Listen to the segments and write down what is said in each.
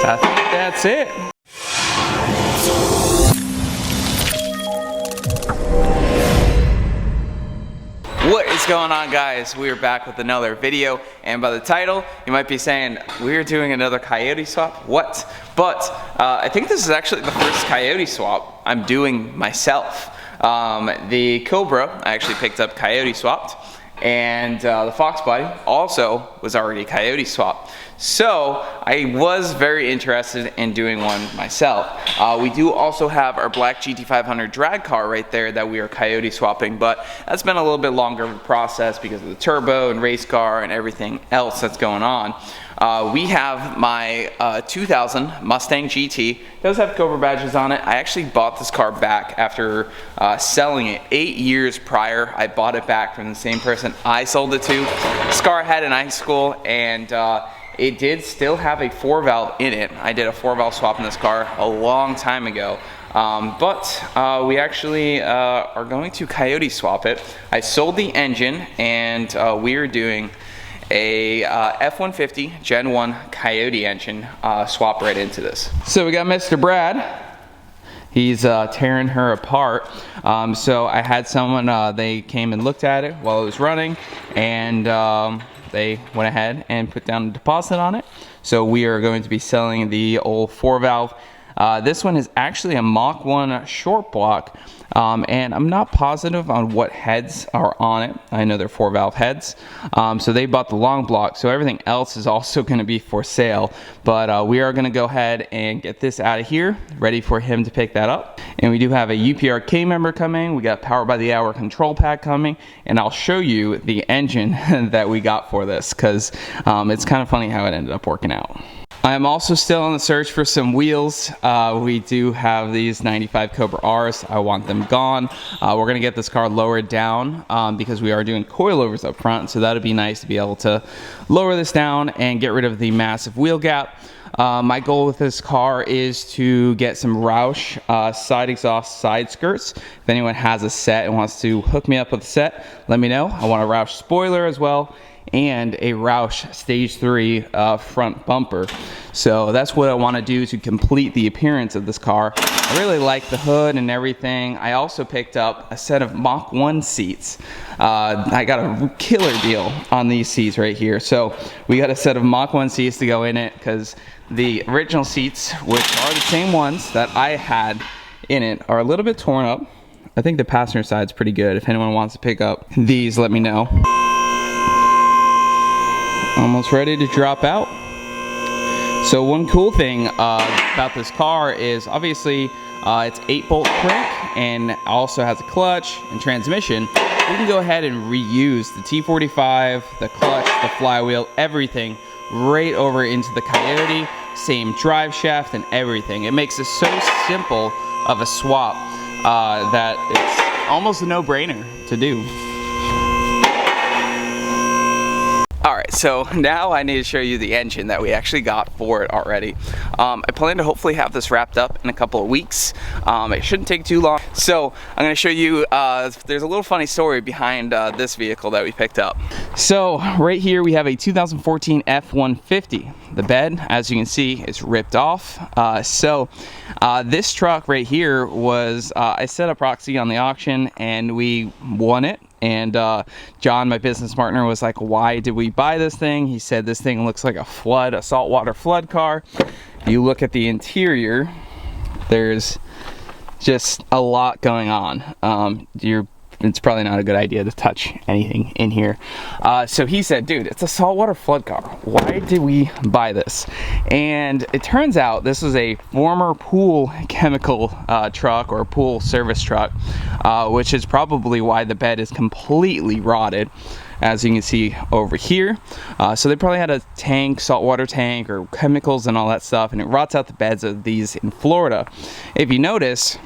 I think that's it. What is going on, guys? We are back with another video, and by the title you might be saying we're doing another Coyote swap. What? But I think this is actually the first Coyote swap I'm doing myself. The Cobra I actually picked up Coyote swapped, and the Fox body also was already Coyote swapped. So I was very interested in doing one myself. We do also have our black GT500 drag car right there that we are Coyote swapping, but that's been a little bit longer of a process because of the turbo and race car and everything else that's going on. We have my 2000 Mustang GT. It does have Cobra badges on it. I actually bought this car back after selling it 8 years prior. I bought it back from the same person I sold it to. This car I had in high school, and it did still have a 4-valve in it. I did a 4-valve swap in this car a long time ago. But we actually are going to Coyote swap it. I sold the engine, and we are doing a F-150 Gen 1 Coyote engine swap right into this. So we got Mr. Brad. He's tearing her apart. So I had someone, they came and looked at it while it was running, and they went ahead and put down a deposit on it. So we are going to be selling the old 4-valve. This one is actually a Mach 1 short block, and I'm not positive on what heads are on it. I know they're 4-valve heads, so they bought the long block, so everything else is also going to be for sale. But we are going to go ahead and get this out of here, ready for him to pick that up. And we do have a UPRK member coming. We got Power by the Hour control pack coming, and I'll show you the engine that we got for this, because it's kind of funny how it ended up working out. I'm also still on the search for some wheels. We do have these 95 Cobra R's. I want them gone. We're gonna get this car lowered down because we are doing coilovers up front, so that'd be nice to be able to lower this down and get rid of the massive wheel gap. My goal with this car is to get some Roush side exhaust side skirts. If anyone has a set and wants to hook me up with a set, let me know. I want a Roush spoiler as well, and a Roush Stage 3 front bumper. So that's what I want to do to complete the appearance of this car. I really like the hood and everything. I also picked up a set of Mach 1 seats. I got a killer deal on these seats right here. So we got a set of Mach 1 seats to go in it, because the original seats, which are the same ones that I had in it, are a little bit torn up. I think the passenger side's pretty good. If anyone wants to pick up these, let me know. Almost ready to drop out. So one cool thing about this car is obviously it's 8-bolt crank and also has a clutch and transmission. We can go ahead and reuse the T45, the clutch, the flywheel, everything right over into the Coyote. Same drive shaft and everything. It makes it so simple of a swap that it's almost a no-brainer to do. Alright, so now I need to show you the engine that we actually got for it already. I plan to hopefully have this wrapped up in a couple of weeks. It shouldn't take too long. So I'm going to show you, there's a little funny story behind this vehicle that we picked up. So right here we have a 2014 F-150. The bed, as you can see, is ripped off. This truck right here was, I set up Roxy on the auction and we won it. And John, my business partner, was like, why did we buy this thing? He said this thing looks like a saltwater flood car. You look at the interior, there's just a lot going on. It's probably not a good idea to touch anything in here. So he said, dude, it's a saltwater flood car. Why did we buy this? And it turns out this is a former pool chemical truck, or pool service truck, which is probably why the bed is completely rotted, as you can see over here. So they probably had a tank, saltwater tank, or chemicals and all that stuff, and it rots out the beds of these in Florida. If you notice,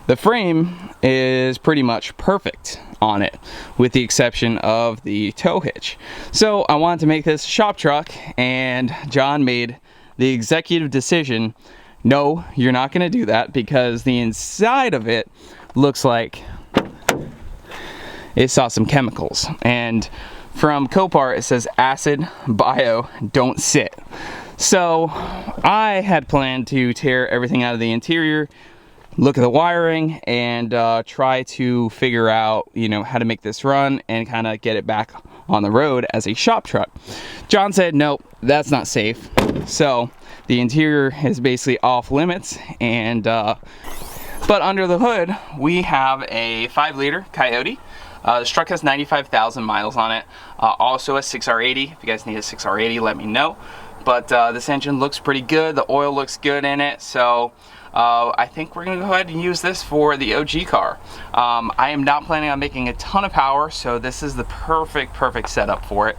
the frame is pretty much perfect on it, with the exception of the tow hitch. So I wanted to make this a shop truck, and John made the executive decision, no, you're not going to do that, because the inside of it looks like it saw some chemicals. And from Copart, it says acid, bio, don't sit. So I had planned to tear everything out of the interior, look at the wiring, and try to figure out, you know, how to make this run and kind of get it back on the road as a shop truck. John said, nope, that's not safe. So the interior is basically off limits, and but under the hood, we have a 5-liter Coyote. This truck has 95,000 miles on it. Also a 6R80. If you guys need a 6R80, let me know. But this engine looks pretty good. The oil looks good in it. So I think we're gonna go ahead and use this for the OG car. I am not planning on making a ton of power, so this is the perfect setup for it.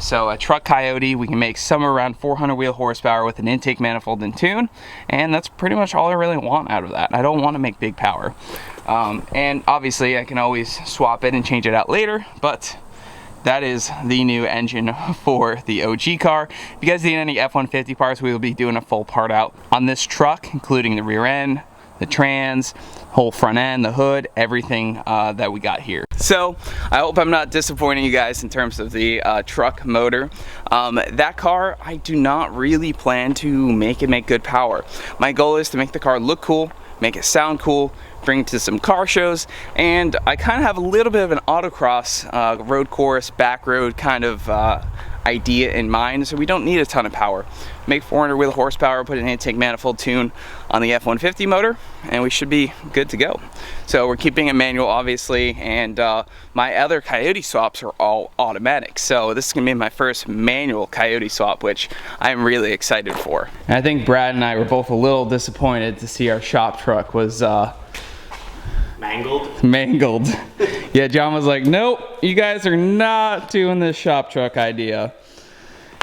So a truck Coyote, we can make somewhere around 400 wheel horsepower with an intake manifold and tune, and that's pretty much all I really want out of that. I don't want to make big power. And obviously I can always swap it and change it out later, but that is the new engine for the OG car. If you guys need any F-150 parts, we will be doing a full part out on this truck, including the rear end, the trans, whole front end, the hood, everything that we got here. So I hope I'm not disappointing you guys in terms of the truck motor. That car, I do not really plan to make it make good power. My goal is to make the car look cool, make it sound cool, bring it to some car shows, and I kind of have a little bit of an autocross road course, back road kind of idea in mind, so we don't need a ton of power. Make 400 wheel horsepower, put an intake manifold tune on the F-150 motor, and we should be good to go. So we're keeping it manual, obviously, and my other Coyote swaps are all automatic. So this is gonna be my first manual Coyote swap, which I'm really excited for. And I think Brad and I were both a little disappointed to see our shop truck was mangled. Yeah, John was like, nope, you guys are not doing this shop truck idea.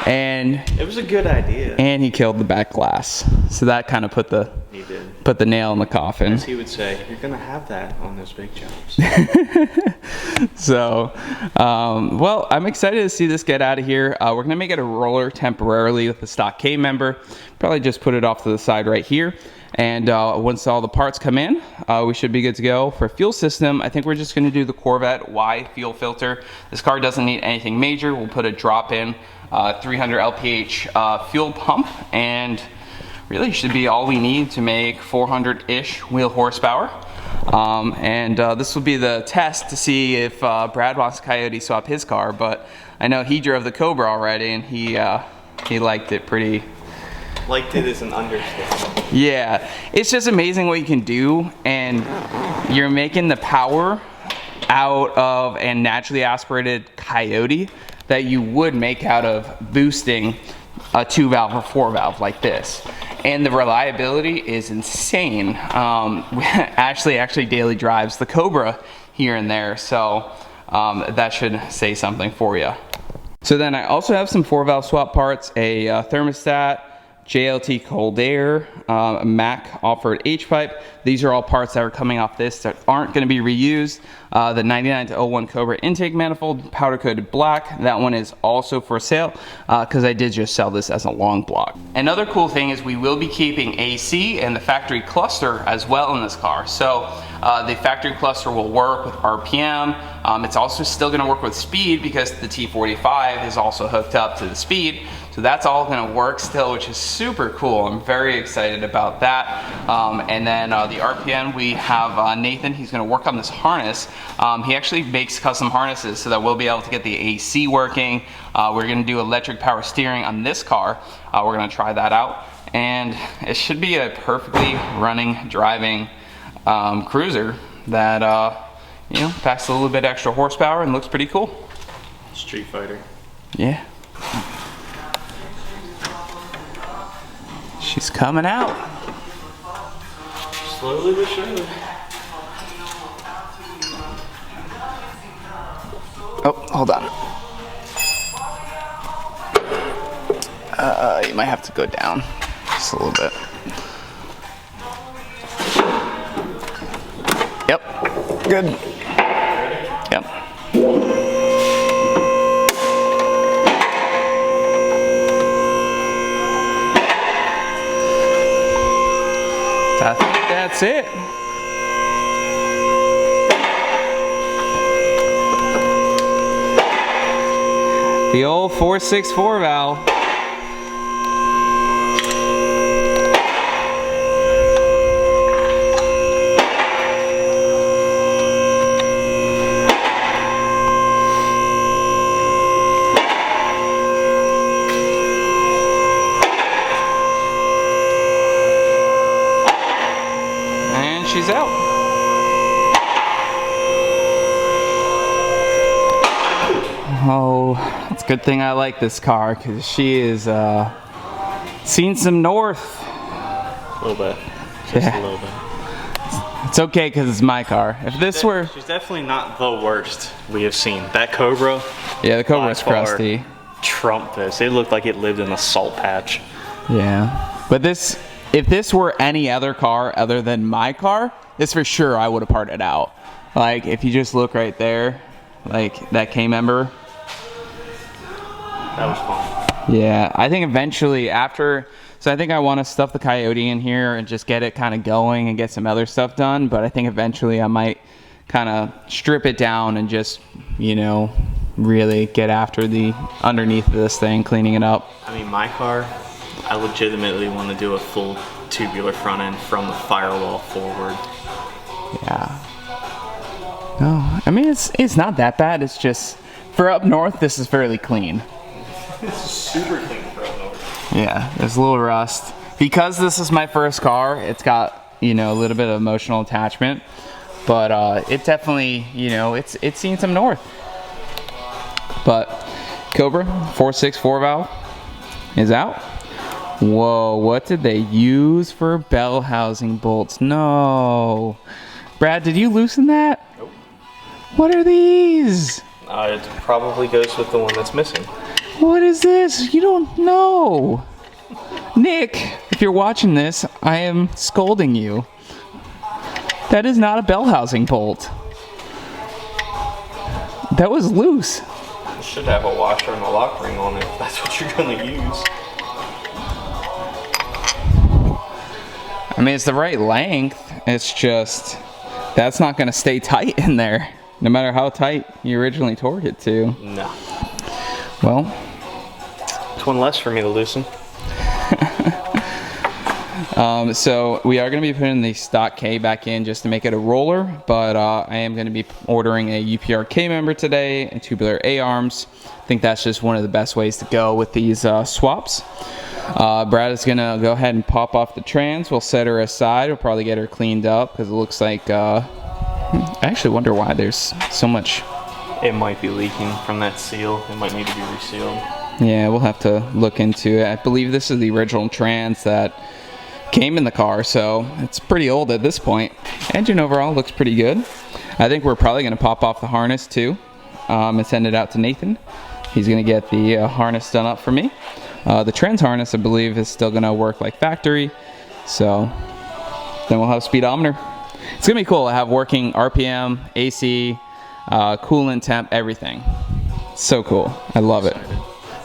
And it was a good idea. And he killed the back glass. So that kind of put the nail in the coffin. As he would say, you're gonna have that on those big jobs. So, well, I'm excited to see this get out of here. We're gonna make it a roller temporarily with the stock K member. Probably just put it off to the side right here. And once all the parts come in, we should be good to go. For fuel system, I think we're just gonna do the Corvette Y fuel filter. This car doesn't need anything major. We'll put a drop-in 300 LPH fuel pump, and really should be all we need to make 400-ish wheel horsepower. This will be the test to see if Brad wants to Coyote swap his car, but I know he drove the Cobra already, and he liked it pretty. Liked it as an understatement. Yeah, it's just amazing what you can do, and you're making the power out of a naturally aspirated Coyote that you would make out of boosting a 2-valve or 4-valve like this. And the reliability is insane. Ashley actually daily drives the Cobra here and there, so that should say something for you. So then I also have some 4-valve swap parts, a thermostat, JLT cold air, Mach offered H-pipe. These are all parts that are coming off this that aren't going to be reused. The 99-01 Cobra intake manifold, powder coated black. That one is also for sale because I did just sell this as a long block. Another cool thing is we will be keeping AC and the factory cluster as well in this car. So the factory cluster will work with RPM. It's also still going to work with speed because the T45 is also hooked up to the speed. So that's all going to work still, which is super cool. I'm very excited about that. And then the RPM, we have Nathan. He's going to work on this harness. He actually makes custom harnesses so that we'll be able to get the AC working. We're going to do electric power steering on this car. We're going to try that out. And it should be a perfectly running, driving cruiser that you know, packs a little bit extra horsepower and looks pretty cool. Street Fighter. Yeah. She's coming out. Slowly but surely. Oh, hold on. You might have to go down just a little bit. Yep, good. Yep. I think that's it. The old 464 valve. And she's out. Oh, it's a good thing I like this car because she is seen some north. A little bit. Just a little bit. It's okay because it's my car. If this were... She's definitely not the worst we have seen. That Cobra. Yeah, the Cobra's crusty. Trumped this. It looked like it lived in a salt patch. Yeah. But this, if this were any other car other than my car, this for sure I would have parted out. Like, if you just look right there, like that K-member. That was fun. Yeah, I think eventually after, so I think I want to stuff the Coyote in here and just get it kind of going and get some other stuff done, but I think eventually I might kind of strip it down and just, you know, really get after the underneath of this thing, cleaning it up. I mean, my car, I legitimately want to do a full tubular front end from the firewall forward. Yeah. No, I mean, it's not that bad. It's just, for up north, this is fairly clean. It's super clean for up north. Yeah, there's a little rust. Because this is my first car, it's got, you know, a little bit of emotional attachment. But it definitely, you know, it's seen some north. But Cobra 464 valve is out. Whoa, what did they use for bell housing bolts? No. Brad, did you loosen that? Nope. What are these? It probably goes with the one that's missing. What is this? You don't know. Nick, if you're watching this, I am scolding you. That is not a bell housing bolt. That was loose. You should have a washer and a lock ring on it if that's what you're going to use. I mean, it's the right length. It's just, that's not going to stay tight in there, no matter how tight you originally torqued it to. No. Well, it's one less for me to loosen. So we are going to be putting the stock K back in just to make it a roller, but I am going to be ordering a UPR K member today and tubular A-arms. I think that's just one of the best ways to go with these swaps. Brad is going to go ahead and pop off the trans. We'll set her aside. We'll probably get her cleaned up because it looks like, I actually wonder why there's so much. It might be leaking from that seal. It might need to be resealed. Yeah, we'll have to look into it. I believe this is the original trans that came in the car, so it's pretty old at this point. Engine overall looks pretty good. I think we're probably going to pop off the harness too and send it out to Nathan. He's going to get the harness done up for me. The trans harness, I believe, is still going to work like factory, so then we'll have speedometer. It's going to be cool to have working RPM, AC, coolant temp, everything. So cool. I love it.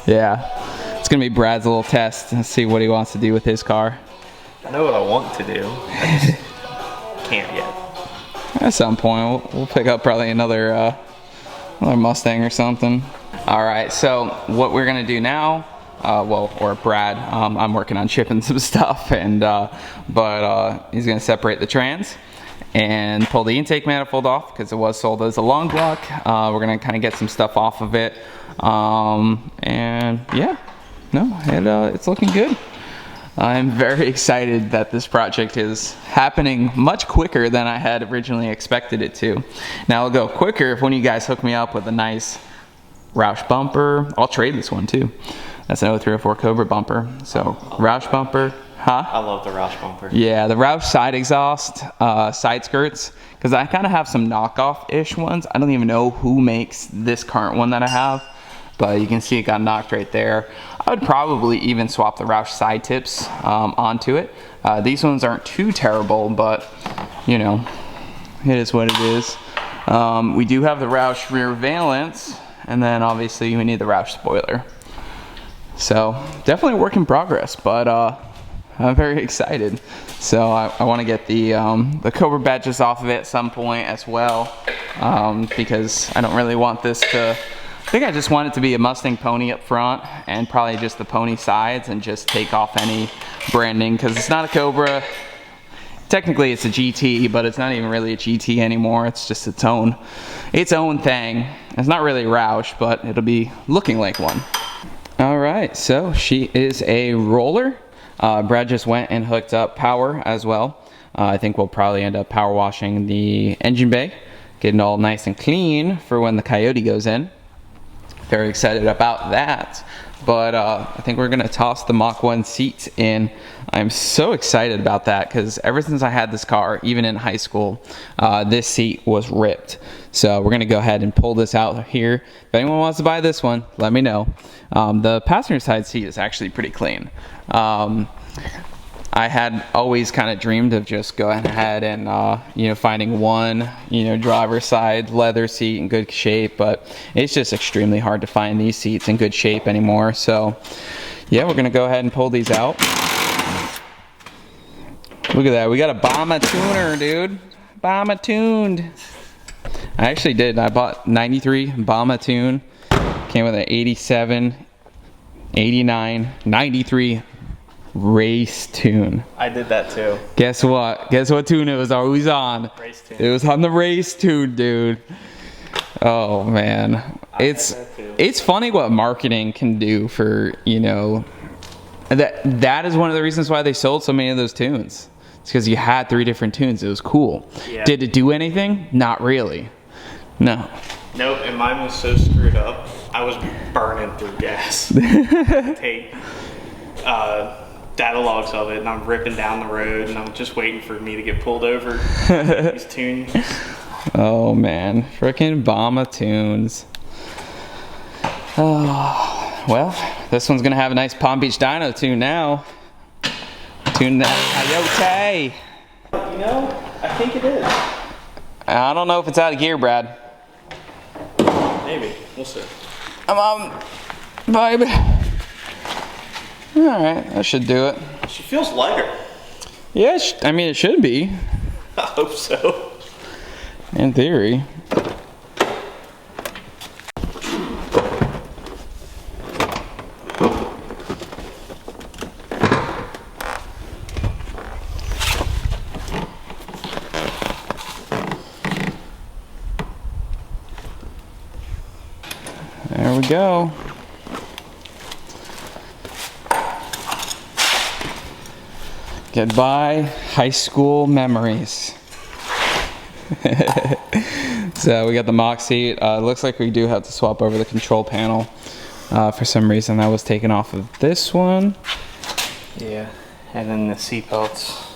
Yeah. It's going to be Brad's little test to see what he wants to do with his car. I know what I want to do. I just can't yet. At some point, we'll pick up probably another Mustang or something. All right, so what we're gonna do now, or Brad, I'm working on shipping some stuff, and but he's gonna separate the trans and pull the intake manifold off because it was sold as a long block. We're gonna kind of get some stuff off of it, and yeah, no, it's looking good. I'm very excited that this project is happening much quicker than I had originally expected it to. Now it'll go quicker if one of you guys hook me up with a nice Roush bumper. I'll trade this one too. That's an 0304 Cobra bumper. So Roush bumper, huh? I love the Roush bumper. Yeah, the Roush side exhaust, side skirts, because I kind of have some knockoff-ish ones. I don't even know who makes this current one that I have, but you can see it got knocked right there. I would probably even swap the Roush side tips onto it. These ones aren't too terrible, but you know, it is what it is. We do have the Roush rear valence, and then obviously we need the Roush spoiler. So definitely a work in progress, but I'm very excited. So I want to get the Cobra badges off of it at some point as well, because I don't really want this to think I just want it to be a Mustang pony up front and probably just the pony sides and just take off any branding because it's not a Cobra. Technically it's a GT, but it's not even really a GT anymore. It's just its own thing. It's not really a Roush, but it'll be looking like one. All right, so she is a roller. Brad just went and hooked up power as well. I think we'll probably end up power washing the engine bay, getting all nice and clean for when the Coyote goes in. Very excited about that. But I think we're gonna toss the Mach 1 seats in. I'm so excited about that because ever since I had this car, even in high school, this seat was ripped. So we're gonna go ahead and pull this out here. If anyone wants to buy this one, let me know. The passenger side seat is actually pretty clean. I had always kind of dreamed of just going ahead and finding one driver's side leather seat in good shape, but it's just extremely hard to find these seats in good shape anymore. So yeah, we're gonna go ahead and pull these out. Look at that, we got a Bomba tuner, dude. Bomba tuned. I actually did. I bought 93 Bomba tune. Came with an 87, 89, 93 race tune. I did that too. Guess what? Guess what tune it was always on? Race tune. It was on the race tune, dude. Oh man, it's funny what marketing can do for that is one of the reasons why they sold so many of those tunes. It's because you had 3 different tunes. It was cool. Yeah. Did it do anything? Not really. No. Nope, and mine was so screwed up. I was burning through gas. Tape. Data logs of it, and I'm ripping down the road, and I'm just waiting for me to get pulled over. These tunes. Oh man, freaking Bomba tunes. Oh, well, this one's gonna have a nice Palm Beach Dyno tune now. Tune that Coyote. I think it is. I don't know if it's out of gear, Brad. Maybe, we'll see. Come on, baby. All right, that should do it. She feels lighter. Yeah, I mean, it should be. I hope so. In theory. There we go. Goodbye, high school memories. So we got the Mach seat. Looks like we do have to swap over the control panel. For some reason that was taken off of this one. Yeah, and then the seat belts.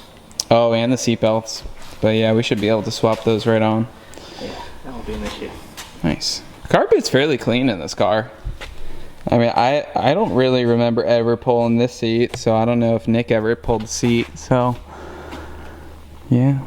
Oh, and the seat belts. But yeah, we should be able to swap those right on. Yeah, that won't be an issue. Nice. The carpet's fairly clean in this car. I mean, I don't really remember ever pulling this seat, so I don't know if Nick ever pulled the seat, so yeah.